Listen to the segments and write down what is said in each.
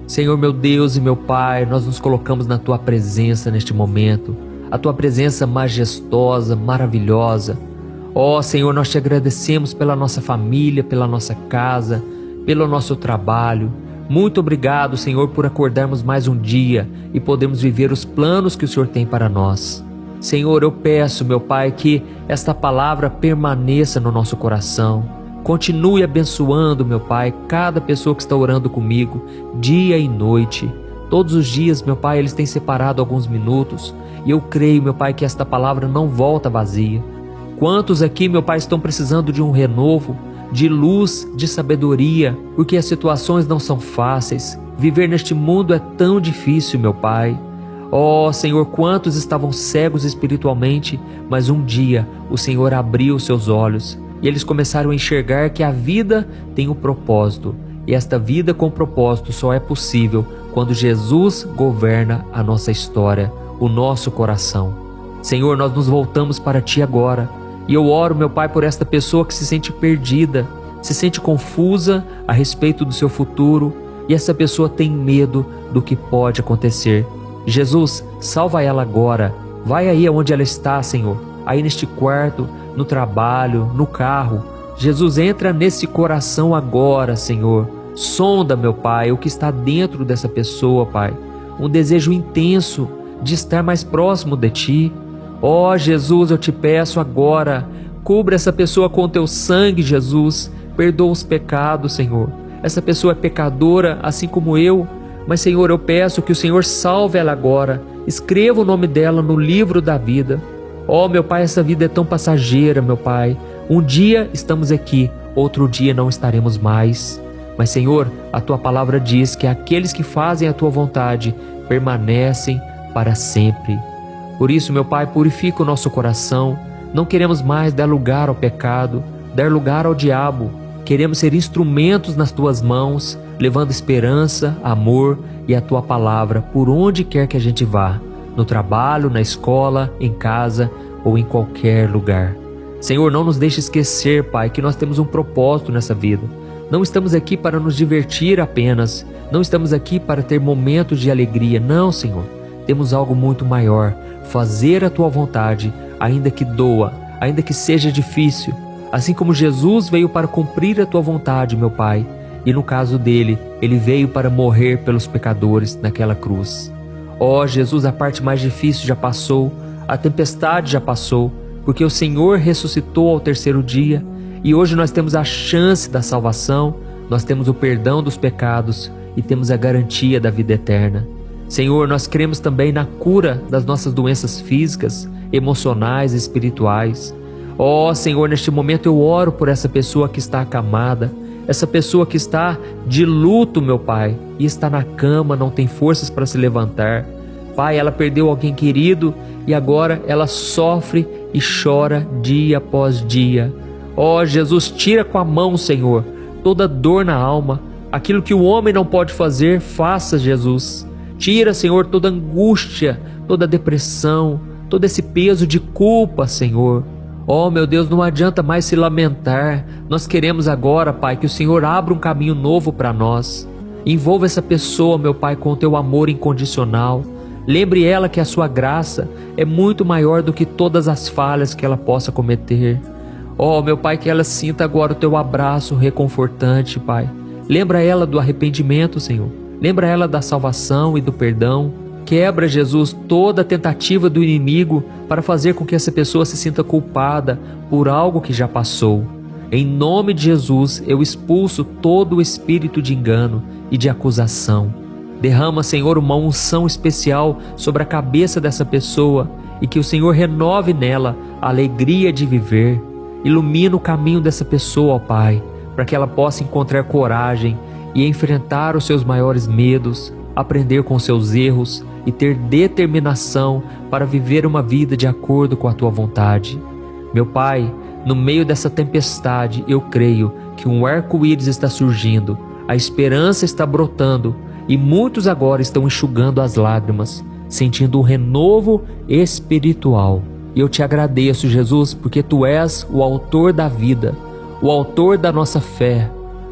Senhor meu Deus e meu Pai, nós nos colocamos na Tua presença neste momento, a Tua presença majestosa, maravilhosa. Ó Senhor, nós Te agradecemos pela nossa família, pela nossa casa, pelo nosso trabalho. Muito obrigado, Senhor, por acordarmos mais um dia e podermos viver os planos que o Senhor tem para nós. Senhor, eu peço, meu Pai, que esta palavra permaneça no nosso coração. Continue abençoando, meu Pai, cada pessoa que está orando comigo, dia e noite. Todos os dias, meu Pai, eles têm separado alguns minutos e eu creio, meu Pai, que esta palavra não volta vazia. Quantos aqui, meu Pai, estão precisando de um renovo, de luz, de sabedoria, porque as situações não são fáceis. Viver neste mundo é tão difícil, meu Pai. Ó Senhor, quantos estavam cegos espiritualmente, mas um dia o Senhor abriu seus olhos e eles começaram a enxergar que a vida tem um propósito. E esta vida com propósito só é possível quando Jesus governa a nossa história, o nosso coração. Senhor, nós nos voltamos para Ti agora. E eu oro, meu Pai, por esta pessoa que se sente perdida, se sente confusa a respeito do seu futuro e essa pessoa tem medo do que pode acontecer. Jesus, salva ela agora. Vai aí onde ela está, Senhor, aí neste quarto, no trabalho, no carro. Jesus, entra nesse coração agora, Senhor. Sonda, meu Pai, o que está dentro dessa pessoa, Pai. Um desejo intenso de estar mais próximo de Ti. Ó Jesus, eu Te peço agora, cubra essa pessoa com Teu sangue, Jesus. Perdoa os pecados, Senhor. Essa pessoa é pecadora, assim como eu. Mas, Senhor, eu peço que o Senhor salve ela agora. Escreva o nome dela no livro da vida. Ó, meu Pai, essa vida é tão passageira, meu Pai. Um dia estamos aqui, outro dia não estaremos mais. Mas, Senhor, a Tua palavra diz que aqueles que fazem a Tua vontade permanecem para sempre. Por isso, meu Pai, purifica o nosso coração. Não queremos mais dar lugar ao pecado, dar lugar ao diabo. Queremos ser instrumentos nas Tuas mãos, levando esperança, amor e a Tua palavra por onde quer que a gente vá, no trabalho, na escola, em casa ou em qualquer lugar. Senhor, não nos deixe esquecer, Pai, que nós temos um propósito nessa vida. Não estamos aqui para nos divertir apenas, não estamos aqui para ter momentos de alegria, não, Senhor. Temos algo muito maior, fazer a Tua vontade, ainda que doa, ainda que seja difícil. Assim como Jesus veio para cumprir a Tua vontade, meu Pai, e no caso dele, ele veio para morrer pelos pecadores naquela cruz. Ó Jesus, a parte mais difícil já passou, a tempestade já passou, porque o Senhor ressuscitou ao terceiro dia e hoje nós temos a chance da salvação, nós temos o perdão dos pecados e temos a garantia da vida eterna. Senhor, nós cremos também na cura das nossas doenças físicas, emocionais e espirituais. Ó Senhor, neste momento eu oro por essa pessoa que está acamada, essa pessoa que está de luto, meu Pai, e está na cama, não tem forças para se levantar. Pai, ela perdeu alguém querido e agora ela sofre e chora dia após dia. Ó Jesus, tira com a mão, Senhor, toda dor na alma. Aquilo que o homem não pode fazer, faça, Jesus. Tira, Senhor, toda angústia, toda depressão, todo esse peso de culpa, Senhor. Oh, meu Deus, não adianta mais se lamentar. Nós queremos agora, Pai, que o Senhor abra um caminho novo para nós. Envolva essa pessoa, meu Pai, com o Teu amor incondicional. Lembre ela que a Sua graça é muito maior do que todas as falhas que ela possa cometer. Oh, meu Pai, que ela sinta agora o Teu abraço reconfortante, Pai. Lembra ela do arrependimento, Senhor. Lembra ela da salvação e do perdão. Quebra, Jesus, toda a tentativa do inimigo para fazer com que essa pessoa se sinta culpada por algo que já passou. Em nome de Jesus, eu expulso todo o espírito de engano e de acusação. Derrama, Senhor, uma unção especial sobre a cabeça dessa pessoa e que o Senhor renove nela a alegria de viver. Ilumina o caminho dessa pessoa, ó Pai, para que ela possa encontrar coragem e enfrentar os seus maiores medos, aprender com seus erros e ter determinação para viver uma vida de acordo com a Tua vontade. Meu Pai, no meio dessa tempestade, eu creio que um arco-íris está surgindo, a esperança está brotando e muitos agora estão enxugando as lágrimas, sentindo um renovo espiritual. E eu Te agradeço, Jesus, porque Tu és o autor da vida, o autor da nossa fé.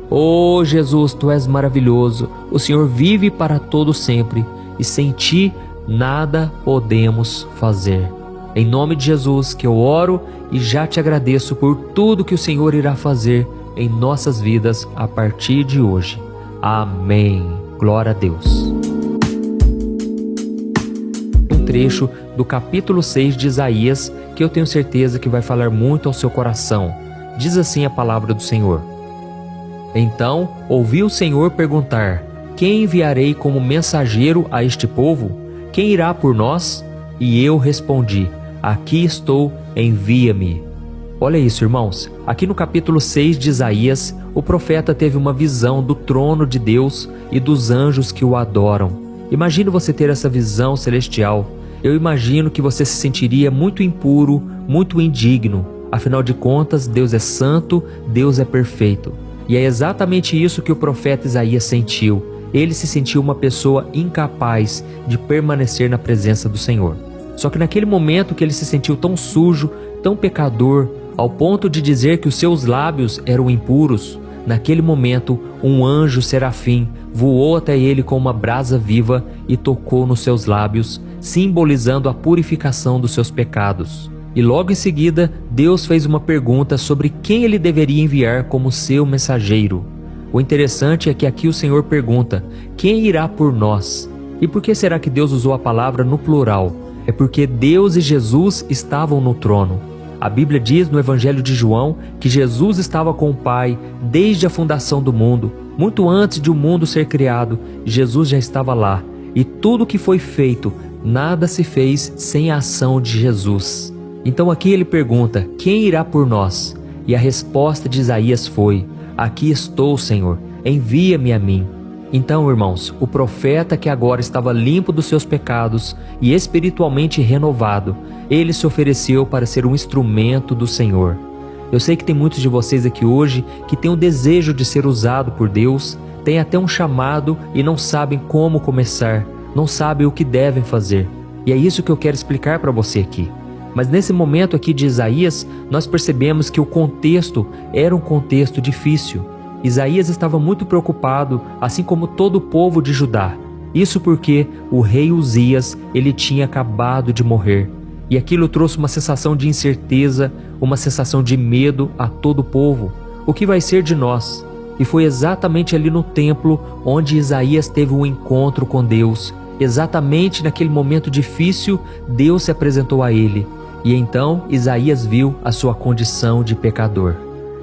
Oh Jesus, Tu és maravilhoso, o Senhor vive para todo sempre e sem Ti nada podemos fazer. Em nome de Jesus que eu oro e já Te agradeço por tudo que o Senhor irá fazer em nossas vidas a partir de hoje. Amém. Glória a Deus. Um trecho do capítulo 6 de Isaías que eu tenho certeza que vai falar muito ao seu coração. Diz assim a palavra do Senhor. Então ouvi o Senhor perguntar: quem enviarei como mensageiro a este povo? Quem irá por nós? E eu respondi: aqui estou, envia-me. Olha isso, irmãos. Aqui no capítulo 6 de Isaías, o profeta teve uma visão do trono de Deus e dos anjos que o adoram. Imagine você ter essa visão celestial. Eu imagino que você se sentiria muito impuro, muito indigno. Afinal de contas, Deus é santo, Deus é perfeito. E é exatamente isso que o profeta Isaías sentiu. Ele se sentiu uma pessoa incapaz de permanecer na presença do Senhor. Só que naquele momento que ele se sentiu tão sujo, tão pecador, ao ponto de dizer que os seus lábios eram impuros, naquele momento um anjo serafim voou até ele com uma brasa viva e tocou nos seus lábios, simbolizando a purificação dos seus pecados. E logo em seguida, Deus fez uma pergunta sobre quem ele deveria enviar como seu mensageiro. O interessante é que aqui o Senhor pergunta: quem irá por nós? E por que será que Deus usou a palavra no plural? É porque Deus e Jesus estavam no trono. A Bíblia diz no Evangelho de João que Jesus estava com o Pai desde a fundação do mundo. Muito antes de o mundo ser criado, Jesus já estava lá. E tudo que foi feito, nada se fez sem a ação de Jesus. Então aqui ele pergunta: quem irá por nós? E a resposta de Isaías foi: aqui estou, Senhor, envia-me a mim. Então, irmãos, o profeta que agora estava limpo dos seus pecados e espiritualmente renovado, ele se ofereceu para ser um instrumento do Senhor. Eu sei que tem muitos de vocês aqui hoje que têm o desejo de ser usado por Deus, têm até um chamado e não sabem como começar, não sabem o que devem fazer. E é isso que eu quero explicar para você aqui. Mas nesse momento aqui de Isaías, nós percebemos que o contexto era um contexto difícil. Isaías estava muito preocupado, assim como todo o povo de Judá. Isso porque o rei Uzias, ele tinha acabado de morrer. E aquilo trouxe uma sensação de incerteza, uma sensação de medo a todo o povo. O que vai ser de nós? E foi exatamente ali no templo onde Isaías teve um encontro com Deus. Exatamente naquele momento difícil, Deus se apresentou a ele. E então Isaías viu a sua condição de pecador.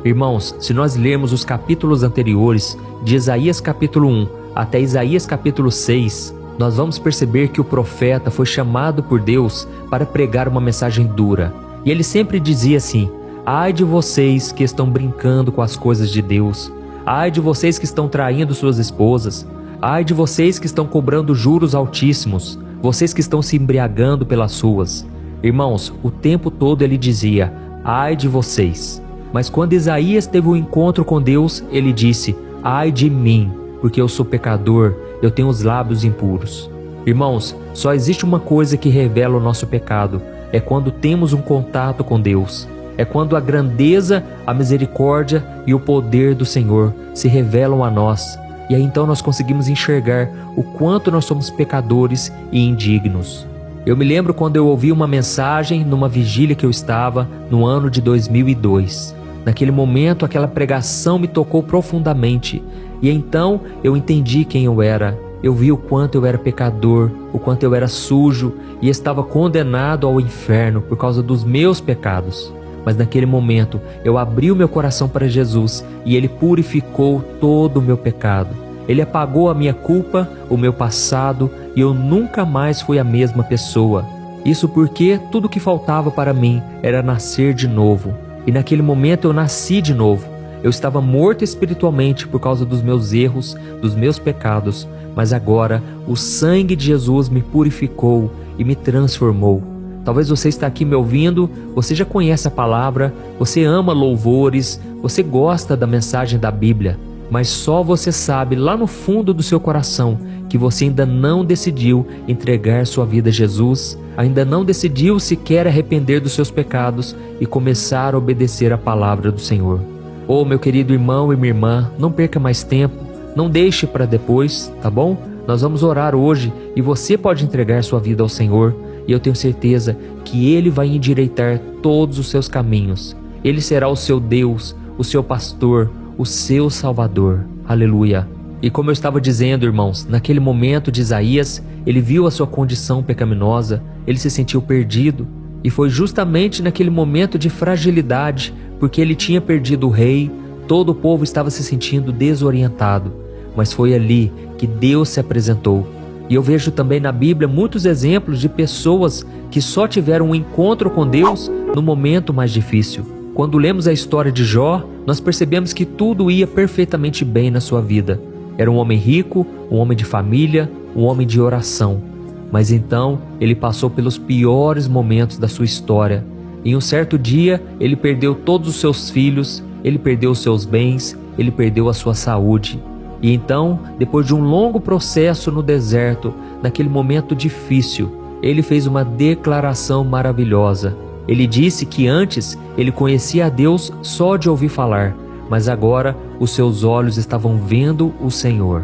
Irmãos, se nós lermos os capítulos anteriores, de Isaías capítulo 1 até Isaías capítulo 6, nós vamos perceber que o profeta foi chamado por Deus para pregar uma mensagem dura. E ele sempre dizia assim: ai de vocês que estão brincando com as coisas de Deus, ai de vocês que estão traindo suas esposas, ai de vocês que estão cobrando juros altíssimos, vocês que estão se embriagando pelas ruas. Irmãos, o tempo todo ele dizia: ai de vocês. Mas quando Isaías teve um encontro com Deus, ele disse: ai de mim, porque eu sou pecador, eu tenho os lábios impuros. Irmãos, só existe uma coisa que revela o nosso pecado, é quando temos um contato com Deus. É quando a grandeza, a misericórdia e o poder do Senhor se revelam a nós. E aí então nós conseguimos enxergar o quanto nós somos pecadores e indignos. Eu me lembro quando eu ouvi uma mensagem numa vigília que eu estava no ano de 2002. Naquele momento, aquela pregação me tocou profundamente. E então eu entendi quem eu era. Eu vi o quanto eu era pecador, o quanto eu era sujo e estava condenado ao inferno por causa dos meus pecados. Mas naquele momento, eu abri o meu coração para Jesus e Ele purificou todo o meu pecado. Ele apagou a minha culpa, o meu passado, e eu nunca mais fui a mesma pessoa. Isso porque tudo que faltava para mim era nascer de novo. E naquele momento eu nasci de novo. Eu estava morto espiritualmente por causa dos meus erros, dos meus pecados, mas agora o sangue de Jesus me purificou e me transformou. Talvez você está aqui me ouvindo, você já conhece a palavra, você ama louvores, você gosta da mensagem da Bíblia, mas só você sabe lá no fundo do seu coração que você ainda não decidiu entregar sua vida a Jesus, ainda não decidiu sequer arrepender dos seus pecados e começar a obedecer a palavra do Senhor. Oh, meu querido irmão e minha irmã, não perca mais tempo, não deixe para depois, tá bom? Nós vamos orar hoje e você pode entregar sua vida ao Senhor e eu tenho certeza que Ele vai endireitar todos os seus caminhos. Ele será o seu Deus, o seu pastor, o seu Salvador. Aleluia! E como eu estava dizendo, irmãos, naquele momento de Isaías, ele viu a sua condição pecaminosa, ele se sentiu perdido. E foi justamente naquele momento de fragilidade, porque ele tinha perdido o rei, todo o povo estava se sentindo desorientado. Mas foi ali que Deus se apresentou. E eu vejo também na Bíblia muitos exemplos de pessoas que só tiveram um encontro com Deus no momento mais difícil. Quando lemos a história de Jó, nós percebemos que tudo ia perfeitamente bem na sua vida. Era um homem rico, um homem de família, um homem de oração. Mas então ele passou pelos piores momentos da sua história. Em um certo dia, ele perdeu todos os seus filhos, ele perdeu os seus bens, ele perdeu a sua saúde. E então, depois de um longo processo no deserto, naquele momento difícil, ele fez uma declaração maravilhosa. Ele disse que antes ele conhecia a Deus só de ouvir falar, mas agora os seus olhos estavam vendo o Senhor.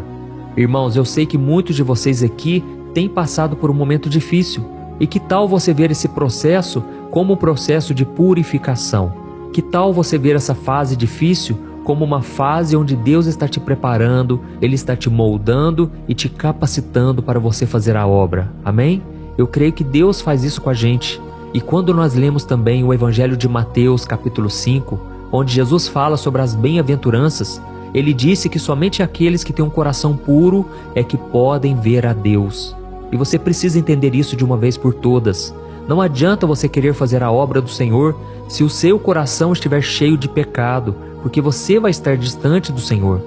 Irmãos, eu sei que muitos de vocês aqui têm passado por um momento difícil. E que tal você ver esse processo como um processo de purificação? Que tal você ver essa fase difícil como uma fase onde Deus está te preparando, Ele está te moldando e te capacitando para você fazer a obra? Amém? Eu creio que Deus faz isso com a gente. E quando nós lemos também o Evangelho de Mateus, capítulo 5, onde Jesus fala sobre as bem-aventuranças, Ele disse que somente aqueles que têm um coração puro é que podem ver a Deus. E você precisa entender isso de uma vez por todas. Não adianta você querer fazer a obra do Senhor se o seu coração estiver cheio de pecado, porque você vai estar distante do Senhor.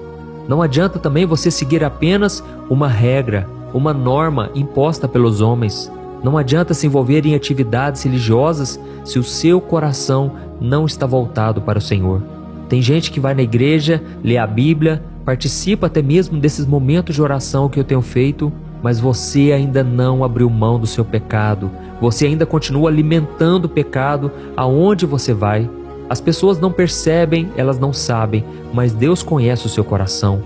Não adianta também você seguir apenas uma regra, uma norma imposta pelos homens. Não adianta se envolver em atividades religiosas se o seu coração não está voltado para o Senhor. Tem gente que vai na igreja, lê a Bíblia, participa até mesmo desses momentos de oração que eu tenho feito, mas você ainda não abriu mão do seu pecado. Você ainda continua alimentando o pecado aonde você vai. As pessoas não percebem, elas não sabem, mas Deus conhece o seu coração.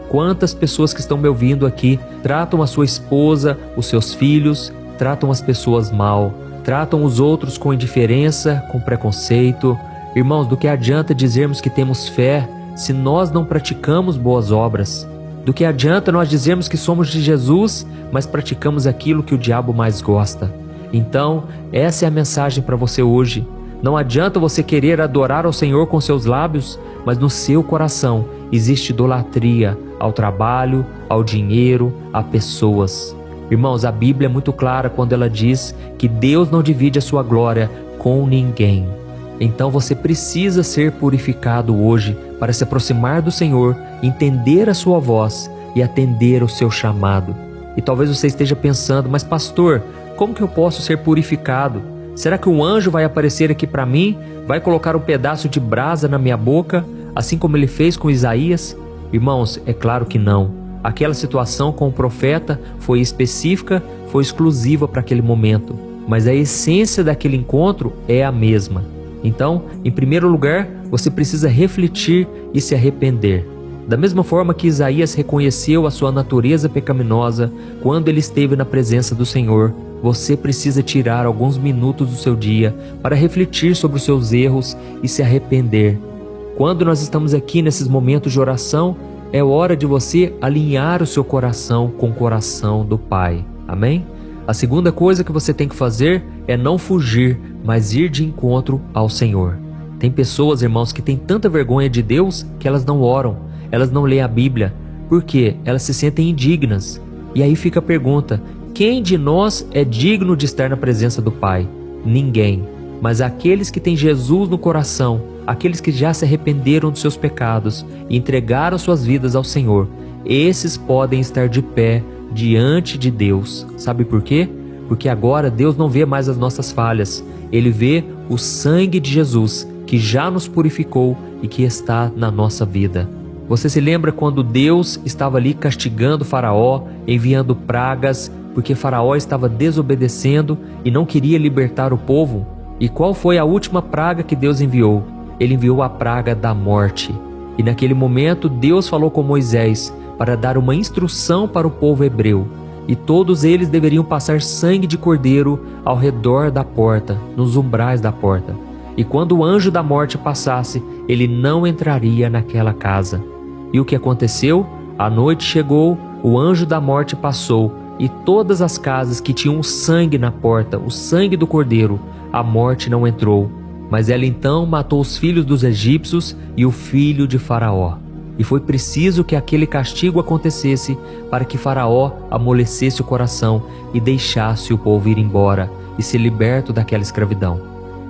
Quantas pessoas que estão me ouvindo aqui tratam a sua esposa, os seus filhos, tratam as pessoas mal, tratam os outros com indiferença, com preconceito. Irmãos, do que adianta dizermos que temos fé se nós não praticamos boas obras? Do que adianta nós dizermos que somos de Jesus, mas praticamos aquilo que o diabo mais gosta? Então, essa é a mensagem para você hoje. Não adianta você querer adorar ao Senhor com seus lábios, mas no seu coração existe idolatria ao trabalho, ao dinheiro, a pessoas. Irmãos, a Bíblia é muito clara quando ela diz que Deus não divide a sua glória com ninguém. Então você precisa ser purificado hoje para se aproximar do Senhor, entender a sua voz e atender o seu chamado. E talvez você esteja pensando, mas pastor, como que eu posso ser purificado? Será que um anjo vai aparecer aqui para mim? Vai colocar um pedaço de brasa na minha boca, assim como ele fez com Isaías? Irmãos, é claro que não. Aquela situação com o profeta foi específica, foi exclusiva para aquele momento. Mas a essência daquele encontro é a mesma. Então, em primeiro lugar, você precisa refletir e se arrepender. Da mesma forma que Isaías reconheceu a sua natureza pecaminosa quando ele esteve na presença do Senhor, você precisa tirar alguns minutos do seu dia para refletir sobre os seus erros e se arrepender. Quando nós estamos aqui nesses momentos de oração, é hora de você alinhar o seu coração com o coração do Pai. Amém? A segunda coisa que você tem que fazer é não fugir, mas ir de encontro ao Senhor. Tem pessoas, irmãos, que têm tanta vergonha de Deus que elas não oram, elas não leem a Bíblia. Por quê? Elas se sentem indignas. E aí fica a pergunta, quem de nós é digno de estar na presença do Pai? Ninguém. Mas aqueles que têm Jesus no coração, aqueles que já se arrependeram dos seus pecados e entregaram suas vidas ao Senhor, esses podem estar de pé diante de Deus. Sabe por quê? Porque agora Deus não vê mais as nossas falhas. Ele vê o sangue de Jesus que já nos purificou e que está na nossa vida. Você se lembra quando Deus estava ali castigando Faraó, enviando pragas, porque Faraó estava desobedecendo e não queria libertar o povo? E qual foi a última praga que Deus enviou? ele enviou a praga da morte. E naquele momento Deus falou com Moisés para dar uma instrução para o povo hebreu. E todos eles deveriam passar sangue de cordeiro ao redor da porta, nos umbrais da porta. E quando o anjo da morte passasse, ele não entraria naquela casa. E o que aconteceu? A noite chegou, o anjo da morte passou, e todas as casas que tinham sangue na porta, o sangue do cordeiro, a morte não entrou. Mas ela então matou os filhos dos egípcios e o filho de Faraó. E foi preciso que aquele castigo acontecesse para que Faraó amolecesse o coração e deixasse o povo ir embora e ser liberto daquela escravidão.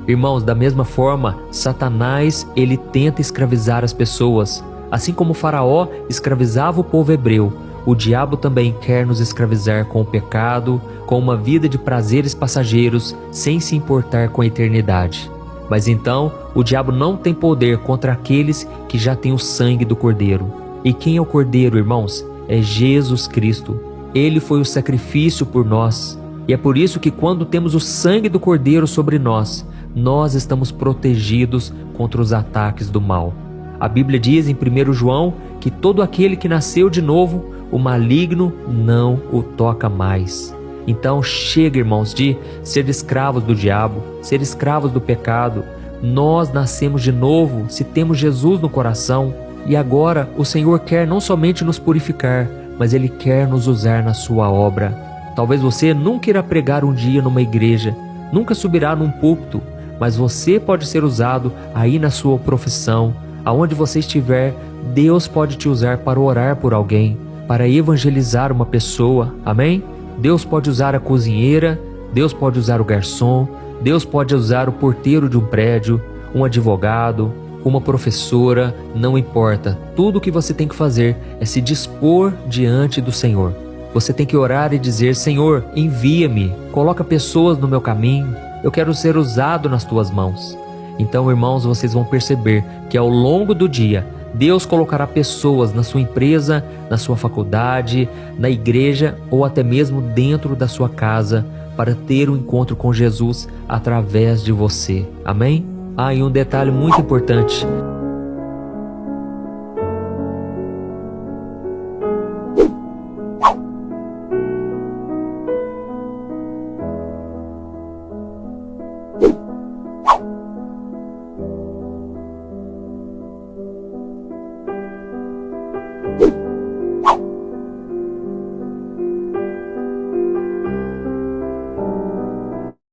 Irmãos, da mesma forma, Satanás, ele tenta escravizar as pessoas. Assim como Faraó escravizava o povo hebreu, o diabo também quer nos escravizar com o pecado, com uma vida de prazeres passageiros, sem se importar com a eternidade. Mas então, o diabo não tem poder contra aqueles que já têm o sangue do Cordeiro. E quem é o Cordeiro, irmãos? É Jesus Cristo. Ele foi o sacrifício por nós. E é por isso que quando temos o sangue do Cordeiro sobre nós, nós estamos protegidos contra os ataques do mal. A Bíblia diz em 1 João que todo aquele que nasceu de novo, o maligno não o toca mais. Então chega, irmãos, de ser escravos do diabo, ser escravos do pecado. Nós nascemos de novo se temos Jesus no coração. E agora o Senhor quer não somente nos purificar, mas Ele quer nos usar na sua obra. Talvez você nunca irá pregar um dia numa igreja, nunca subirá num púlpito, mas você pode ser usado aí na sua profissão. Aonde você estiver, Deus pode te usar para orar por alguém, para evangelizar uma pessoa, amém? Deus pode usar a cozinheira, Deus pode usar o garçom, Deus pode usar o porteiro de um prédio, um advogado, uma professora, não importa. Tudo o que você tem que fazer é se dispor diante do Senhor. Você tem que orar e dizer: Senhor, envia-me, coloca pessoas no meu caminho, eu quero ser usado nas tuas mãos. Então, irmãos, vocês vão perceber que ao longo do dia, Deus colocará pessoas na sua empresa, na sua faculdade, na igreja ou até mesmo dentro da sua casa para ter um encontro com Jesus através de você. Amém? E um detalhe muito importante: